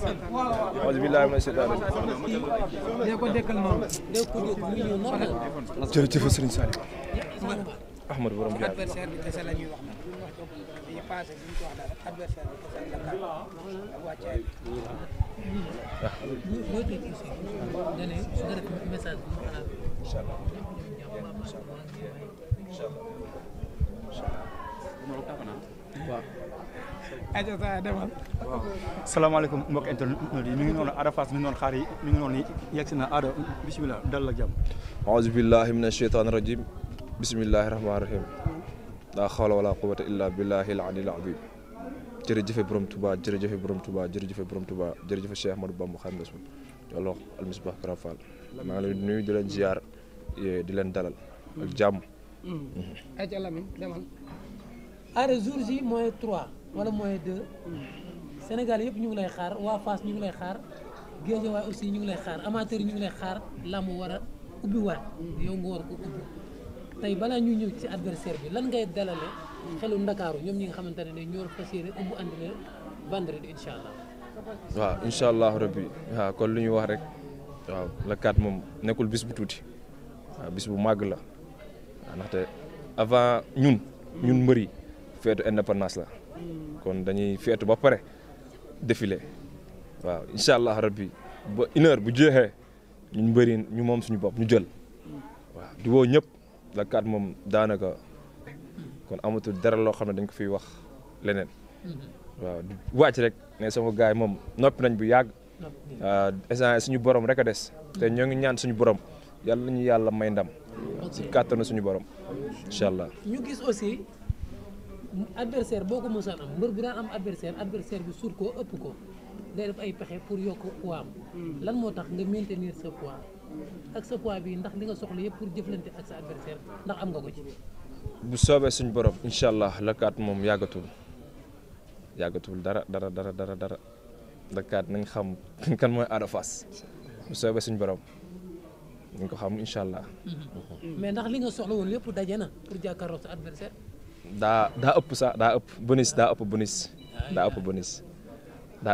auzu billaahi mina shaytaani jërëjëf Serigne Saliou Ahmadou borom bi adversaire bi kese la ñuy wax nag yi passé bi ñu ko wax daal adversaire bi kese la ka wàccaay salaamaaleykum mbokk internet yi mi ngi noonu Ada Fass mi ngi noonu xaar yi mi ngi noonu yegg si na Ada bisimilah dal ak jàmm. auzu billaahi mina shaytaani rajiim bismillaahi rahmaani rahiim laa hawla wala quwwata illaa billaahi al-aliyyil aziim jërëjëfe borom Touba jërëjëfe borom Touba jërëjëfe borom Touba jërëjëfe Cheikh Ahmadou Bamba Xaadimu Rasuul yàlla Al Misbah Kara Fall maa ngi leen di nuyu di leen ziar di leen dalal ak jàmm. ayca Lamine demal. Ada jour ji moins 3 wala moins 2 Sénégal yëpp ñu ngi lay xaar waa Fass ñu ngi lay xaar Guédiawaye aussi ñu ngi lay xaar amateur yi ñu ngi lay xaar làmb war a ubbi waat yow nga war ko ubbi tey balaa ñuy ñëw ci adversaire bi lan ngay dalale xelu Ndakaaru ñoom ñi nga xamante ne ñoo fas yéene ubbi ànd le vendredi incha allah. waaw incha allah rabbi waaw kon lu ñuy wax rek waaw la 4 moom nekkul bis bu tuuti waaw bis bu màgg la waaw ndaxte avant ñun mbëri feetu indépendance la kon dañuy feetu ba pare défilé waaw incha allah rabbi ba 1h bu jeexee ñun mbëri ñu moom suñu bopp ñu jël waaw di woo ñëpp la 4 moom daanaka kon amatul dara loo xam ne dañ ko fiy wax leneen waaw di wàcc rek ne sama gars yi moom noppi nañ bu yàgg instant suñu borom rek a des te ñoo ngi ñaan suñu borom yàlla nañu yàlla may ndam si kàttanu suñu borom incha allah. ñu gis aussi adversaire boo ko mosaan am mbër bu daan am adversaire bi suur ko ëpp ko day def ay pexe pour yokk poids am lan moo tax nga maintenir sa poids ak sa poids bi ndax li nga soxla yëpp pour jëflante ak sa adversaire ndax am nga ko ci. bu soobee suñu borom incha allah la 4 moom yàggatul dara la 4 nañ xam kan mooy Ada Fass bu soobee suñu borom nañ ko xam incha allah. mais ndax li nga soxla woon lépp daje na pour jàkkaarloo sa adversaire. daa ëpp sax daa ëpp bonus daa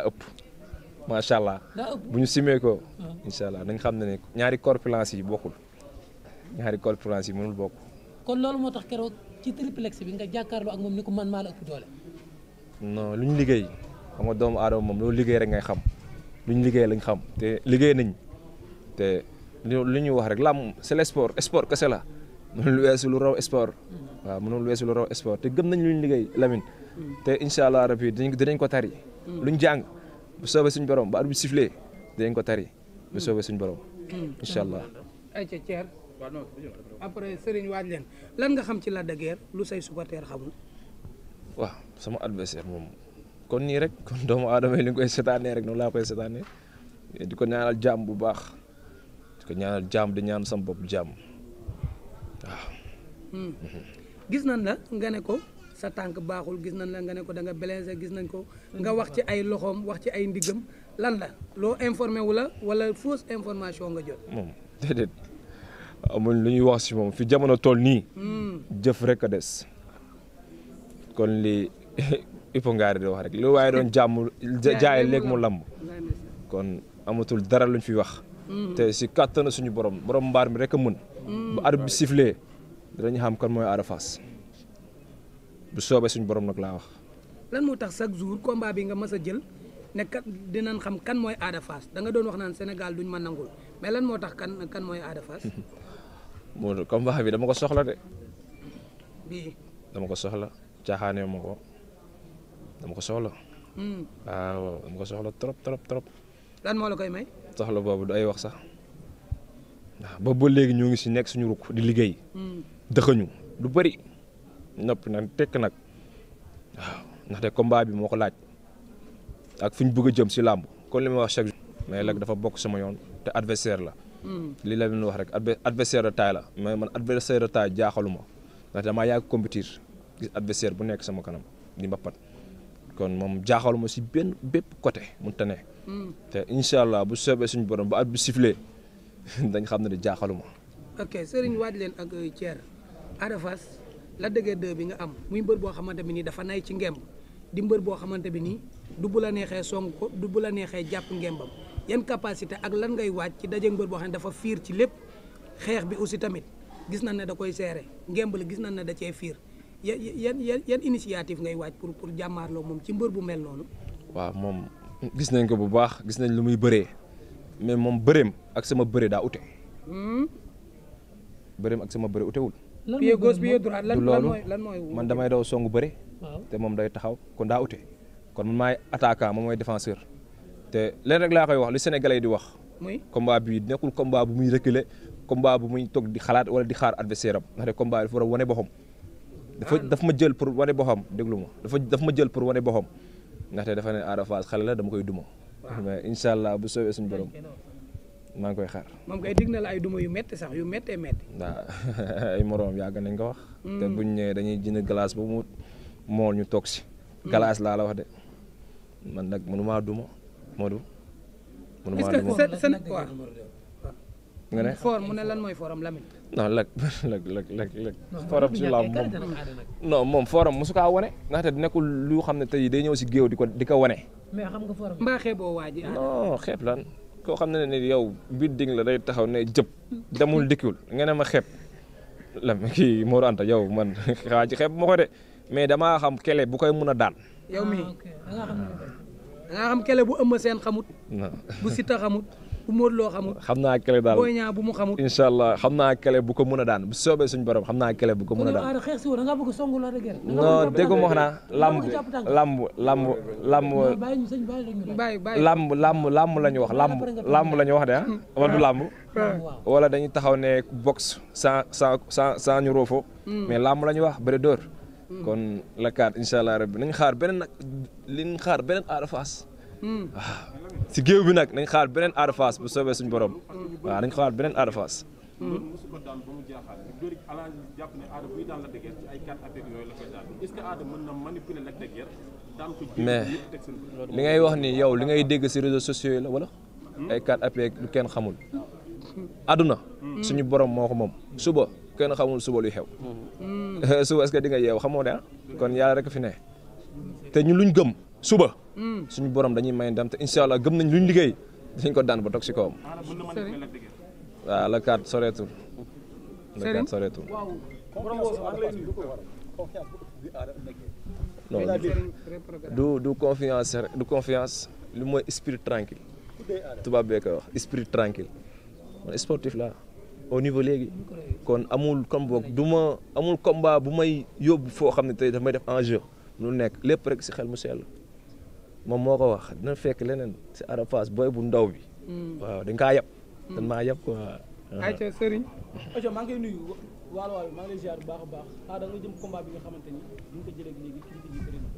ëpp macha allah. bu ñu simee ko. incha allah nañ xam ne ñaari corpulence yi bokkul ñaari corpulence yi mënul bokk. kon loolu moo tax keroog ci triplex bi nga jàkkaarloo ak moom ni ko man maa la ëpp doole. non lu ñu liggéey xam nga doomu aadama moom loolu liggéey rek ngay xam lu ñu liggéey lañ xam te liggéey nañ te li ñuy wax rek làmb c'est le sport kese la mënul weesu lu raw sport. waaw mënul weesu lu raw sport te gëm nañ lu ñu liggéey Lamine. te incha allah rabi dinañ ko tari. luñ jàng bu soobee suñu borom ba at bi sifflé dinañ ko tari bu soobee suñu borom. incha allah. ayca Thier après Serigne waaj leen lan nga xam ci Lac de Guiers lu say supporter xamul. waaw sama adversaire moom kon nii rek kon doomu aadama yi li nga koy seetaanee rek noonu laa koy seetaanee di ko ñaanal jàmm bu baax di ko ñaanal jàmm di ñaan sama bopp jàmm waaw. gis nañ la nga ne ko sa tànk baaxul gis nañ la nga ne ko da nga blessé gis nañ ko nga wax ci ay loxoom wax ci ay ndiggam lan la loo informé wu la wala fausse information nga jot. moom déedéet amul lu ñuy wax si moom fi jamono toll nii. jëf rek a des. kon lii Ipo Ngari di wax rek lu waaye doon jàmm jaay léegi mu lamb kon amatul dara luñ fi wax. te si kàttanu suñu borom mbaar mi rek a mën. bu arbitre bi sifflé dinañu xam kan mooy Ada Fass bu soobee suñu borom nag laa wax. lan moo tax chaque jour combat bi nga mës a jël ne kat dinañ xam kan mooy Ada Fass da nga doon wax naan Sénégal duñ ma nangul mais lan moo tax kan mooy Ada Fass. moo combat bi dama ko soxla de. bii dama ko soxla caaxaanee ma ko dama ko soxla. waaw dama ko soxla trop. lan moo la koy may. soxla boobu du ay wax sax waaw ba léegi ñoo ngi si nekk suñu rukk di liggéey. dëxëñu lu bëri noppi nag tekk nag waaw ndaxte combat bi moo ko laaj ak fi ñu bëgg a jëm si làmb kon li ma wax chaque jour. mais léegi dafa bokk sama yoon te adversaire la. li la ñu wax rek adversaire de taille la mais man adversaire de taille jaaxaluma ndaxte damaa yàgg compétir gis adversaire bu nekk sama kanam di mbappat kon moom jaaxaluma si bépp côté mënta ne. te incha allah bu soobee suñu borom ba at bi sifflé dañ xam ne di jaaxaluma. ok Serigne waaj leen ak Thier Ada Fass Lac de Guiers 2 bi nga am muy mbër boo xamante bi nii dafa nay ci ngemb di mbër boo xamante bi nii du bu la neexee song ko du bu la neexee jàpp ngembam yan capacité ak lan ngay waaj ci daje mbër boo xam ne dafa fiir ci lépp xeex bi aussi tamit gis nañ ne da koy seere ngemb la gis nañ ne da cee fiir yan initiative ngay waaj pour jàmmaarloo moom ci mbër bu mel noonu. waaw moom gis nañ ko bu baax gis nañ lu muy bëree mais moom bëreem ak sama bëre daa ute. bëreem ak sama bëre utewul. pied gauche pied droit du loolu lan mooy man damay daw songu bëre. te moom day taxaw kon daa ute. kon man maay attaquant moom mooy défenseur. te leen rek laa koy wax li Sénégalais di wax. muy combat bi nekkul combat bu muy reculer combat bu muy toog di xalaat wala di xaar adversaire am ndaxte combat dafa war a wane boppam. daf ma jël pour wane boppam déglu ma daf ma jël pour wane boppam ndaxte dafa ne Ada Fass xale la dama koy duma. mais incha allah bu soobee suñu borom maa ngi koy xaar. moom kay dig na la ay duma yu métti sax yu méttee métti. waaw ay moroom yàgg nañ ko wax. te buñ ñëwee dañuy jënd glace ba mu mool ñu toog si. glace laa la wax de man nag mënumaa duma Modou. mënumaa duma waaw. nga ne foor mu ne lan mooy fooram Lamine. non lëg forum si lamb moom non moom forum mosu kaa wane ndaxte nekkul lu xam ne tey day ñëw si géew di ko wane. mais xam nga forum. mbaa xeeboo waa ji. non xeeb lan koo xam ne ni yow building la day taxaw ne jëpp demul dikkul nga ne ma xeeb lam kii Mor Anta yow man xaa ci xeeb ma ko de mais damaa xam kele bu koy mun a daan. yow mii da nga xam kele bu Eumeu Sène xamut. non bu Siteu xamut. bu Modou Lo xamut. xam naa kele daal Boy Niang bu mu xamut. incha allah xam naa kele bu ko mën a daan bu soobee suñu borom xam naa kele bu ko mën a daan. xeex si woon da ngaa bëgg songu la dëgg. non déggu ma wax naa lamb la ñu wax lamb la ñu wax de ah wala du lamb. wala dañuy taxaw ne boxe sans ñu roofo. mais lamb la ñu wax bëri dóor. kon la kaat incha allah rabbi nañ xaar beneen Ada Fass. waaw si géew bi nag nañ xaar beneen Ada Fass bu soobee suñu borom. waaw nañ xaar beneen Ada Fass. mais li ngay wax ni yow li ngay dégg si réseaux sociaux yi la wala. ay 4 appuis lu kenn xamul. aduna suñu borom moo ko moom suba kenn xamul suba luy xew. suba est-ce que di nga yeew xamoo de kon yàlla rek fi ne te ñu luñ gëm suba. suñu borom dañuy may ndam te incha allah gëm nañ luñ liggéey dañ ko daan ba toog si kawam. waaw la kaat soreetul. la kaat soreetul. non du confiance lu mooy esprit tranquille tubaab bee koy wax esprit tranquille man sportif la au niveau léegi kon amul comme boog amul combat bu may yóbbu foo xam ne tey daf may def enjeu lu nekk lépp rek si xel mu sell moom moo ko wax dina fekk leneen si Ada Fass booy bu ndaw bi. waaw dañ kaa yab. dañ maa yab quoi. ayca Serigne. ayca maa ngi koy nuyu waalo maa ngi lay ziar bu baax a baax da nga jëm combat bi nga xamante ni ñu ko jëlee léegi kii bi bëri na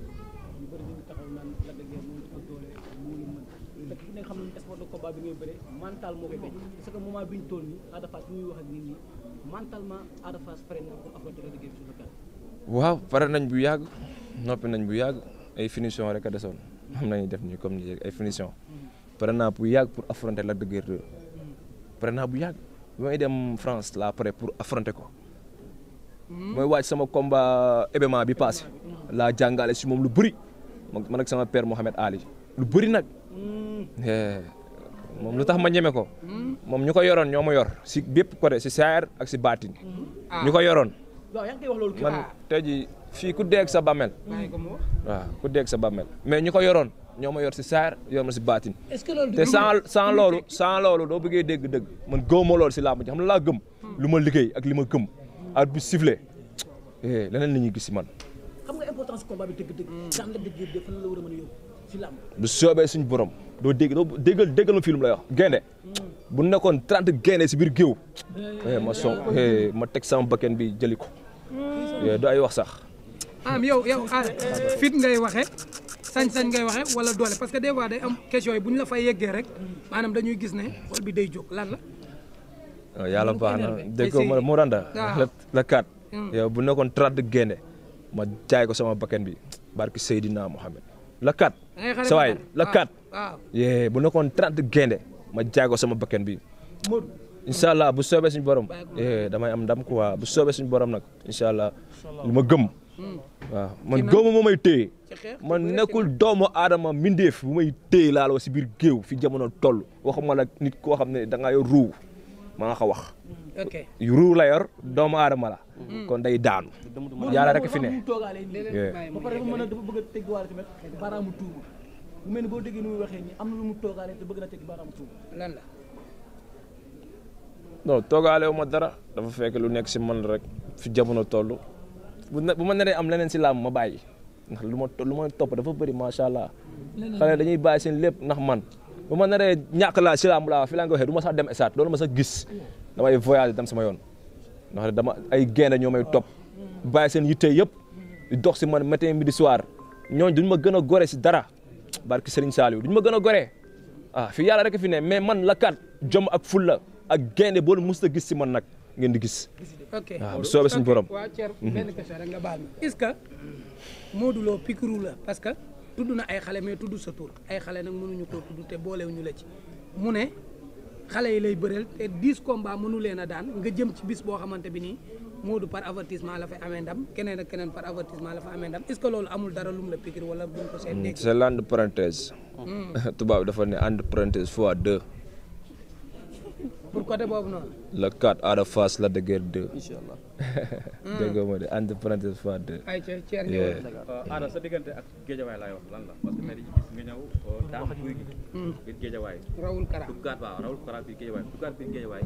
ñu bëri ñu taxaw naan la dëgg mu ngi ko doole mu ngi mën te ku nekk xam nañu sport de combat bi ngay bëre mental moo koy bañ parce que moment bi ñu toll nii Ada Fass bi muy wax ak nit ñi mentalement Ada Fass pare na pour affronter la dëgg sur le terrain. waaw pare nañ bu yàgg noppi nañ bu yàgg ay finition rek a desoon xam nañu def nii comme ni ay finition pare naa bu yàgg pour affronter la dëgg pare naa bu yàgg bi may dem France la pare pour affronter ko. mooy waaj sama combat événement bi passé laa jàngale si moom lu bëri man ak sama père Mohamed Ali lu bëri nag moom lu tax ma ñeme ko moom ñu ko yoroon ñoo ma yor si bépp côté si saar ak si baatin ñu ko yoroon man tey jii fii ku dee ak sa bàmmeel waaw ku dee ak sa bàmmeel mais ñu ko yoroon ñoo ma yor si saar yor ma si baatin te sans loolu doo bëggee dégg-dëgg man gëwuma loolu si làmb ji xam na laa gëm lu ma liggéey ak li ma gëm at bi sifflé leneen la ñuy gis si man. xam nga importance combat bi dëgg-dëgg. daan la dëgg fan la war a mën a yóbbu si làmb. bu soobee suñu borom doo déggal ma film lay wax gaynde bu nekkoon 30 gaynde si biir géew. ma teg sama bakken bi jëli ko. du ay wax sax. yow fit ngay waxe sañ-sañ ngay waxe wala doole parce que des fois day am question yi bu ñu la fay yeggee rek maanaam dañuy gis ne xol bi day jóg lan la. yàlla baax na dégg ko moo randa la kat yow bu nekkoon 30 génne ma jaay ko sama bakken bi barki Seydina Mohamed la kat sa waay la kat bu nekkoon 30 génne ma jaay ko sama bakken bi incha allah bu soobee suñu borom damay am ndam quoi bu soobee suñu borom nag incha allah lu ma gëm waaw man góoma moo may téye ci xeex man nekkul doomu aadama mindeef bu may téye laa la si biir géew fi jamono toll waxuma la nit koo xam ne da ngaa yor ruu maa nga ko wax. ok ruu la yor doomu aadama la. kon day daanu. yàlla rek fi ne. ba pare dafa mën a dafa bëgg a teggiwaale tamit baaraamu tuuma bu mel ni boo déggee ni muy waxee nii am na lu mu toogaale te bëgg na teggi baaraamu tuuma. lan la. non toogaale wu ma dara dafa fekk lu nekk si man rek fi jamono toll bu ma naree am leneen si làmb ma bàyyi ndax lu ma topp dafa bëri macha allah xale dañuy bàyyi seen lépp ndax man bu ma naree ñàkk laa si làmb laa fi laa nga waxee du ma sax dem esaat loolu ma sax gis damay voyage dem sama yoon ndax dama ay gaynde ñoo may topp bàyyi seen yitte yëpp di dox si man matin midi soir ñooñu duñ ma gën a gore si dara barki Serigne Saliou duñ ma gën a gore fi yàlla rek fi ne mais man la kat jom ak fulla ak gaynde boolu mosut a gis si man nag ngeen di gis. ok waaw bu soobee suñu borom. waaw Thierno benn question rek nga baal ma est-ce que Modou Lo pikiru la parce que tudd na ay xale mais tudd sa tur ay xale nag mënuñu koo tudd te boolewuñu la ci mu ne xale yi lay bëreel te 10 combats mënu leen a daan nga jëm ci bis boo xamante bi nii Modou par avertissement la fa amee ndam keneen ak keneen par avertissement la fa amee ndam est-ce que loolu amul dara lum la pikir wala buñ ko seet dégg. c'est l'entre parenthèse. tubaab dafa ne entre parenthèse fois 2. pour côté boobu noonu. le 4 Ada Fass Lac de Guiers 2. incha allah. dégg nga moo de entre parenthèse fois 2. ay ca Thierno ñëwal. Ada sa diggante ak Géejawaay laay wax lan la parce que tey dañuy gis nga ñëw daan guy gi. biir Géejawaay. Rawul Kara duggaat waaw Rawul Kara biir Géejawaay duggaat biir Géejawaay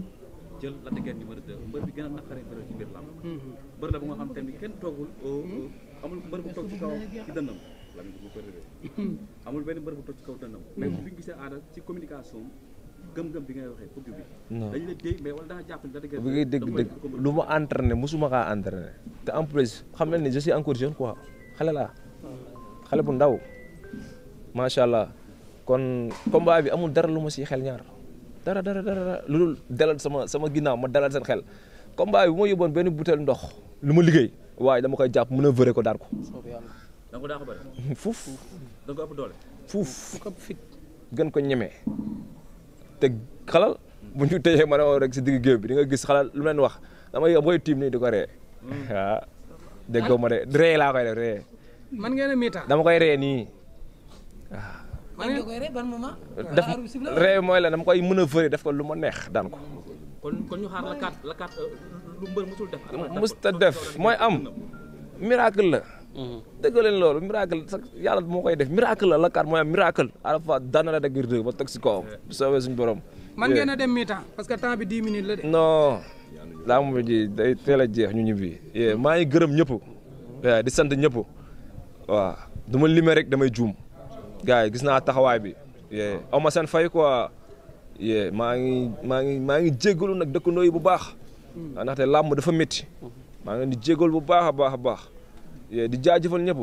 jël Lac de Guiers numéro 2 mbër bi gën a naqaree bëri ci biir lamb. mbër la bu nga xam te ni kenn toogul amul mbër bu toog ci kaw ci dënnam Lamine bu ko amul benn mbër bu toog ci kaw dënnam. mais bi ñu gisee Ada ci communication. gëm-gëm bi ngay waxee fukki bi. non dañu la dégg mais wala da nga jàpp ne da ngay dégg lu ma entraîné musuma kaa entraîné te en plus xam nañ ne je suis encore jeune quoi xale laa xale bu ndaw macha allah kon combat bi amul dara lu ma siy xel ñaar dara lu dul dalal sama ginnaaw ma dalal seen xel combat bi bu ma yóbboon benn butéel ndox lu ma liggéey waaye dama koy jàpp mën a vëre ko daan ko. da nga ko daa ko bëri. fuuf. da nga ko ëpp doole. fuuf gën ko ñemee. te xalal bu ñu tëjee ma ne rek si digg géew bi di nga gis xalal lu leen wax dama yóbbu booy tiim nii di ko ree. waaw dégg nga ma de ree laa koy def ree. man ngeen a miita. dama koy ree nii waaw. man nga koy ree ban moment. def ree mooy la dama koy mën a fëri def ko lu ma neex daan ko. kon ñu xaar la kat lu mbër musul def. musta def mooy am miracle la. dëgg leen loolu miracle sax yàlla moo koy def miracle la kat mooy am miracle à la fois daan na la dëgg ba teg si kawam bu soobee suñu borom. man ngeen a dem mi-temps parce que temps bi 10 minutes la de. non laa moom ji day teel a jeex ñu ñibbi maa ngi gërëm ñëpp di sant ñëpp waaw du ma limee rek damay juum gars yi gis naa taxawaay bi aw ma seen fay quoi maa ngi jéggalu nag dëkkandoo yi bu baax ndaxte làmb dafa métti maa ngi di jéggalu bu baax a baax di jaajëfal ñëpp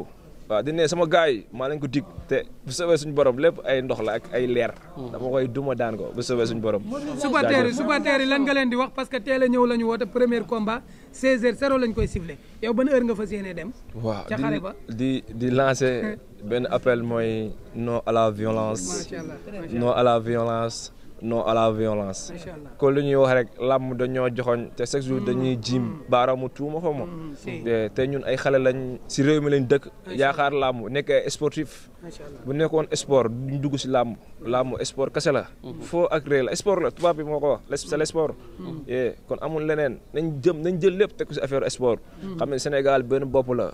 waaw di ne sama gars yi maa leen ko dig te bu soobee suñu borom lépp ay ndox la ak ay leer dama koy duma daan ko bu soobee suñu borom. supporters yi lan nga leen di wax parce que teel a ñëw la ñu woote premier combat 16h00 lañ koy sifflé yow ban heure nga fas yéene dem. waaw ca xare ba di lancer benn appel mooy non à la violence. macha allah non à la violence. non à la violence. kon lu ñuy wax rek làmb dañoo joxoñ te chaque jour dañuy jiim baaraamu tuuma fa ma. te ñun ay xale lañ si réew mi lañ dëkk. yaakaar làmb nekk ay sportif. bu nekkoon sport duñ dugg si làmb sport kese la. foo ak réel la sport la tubaab bi moo ko wax c'est le sport. kon amul leneen nañ jël lépp teg ko si affaire sport. xam ne Sénégal benn bopp la.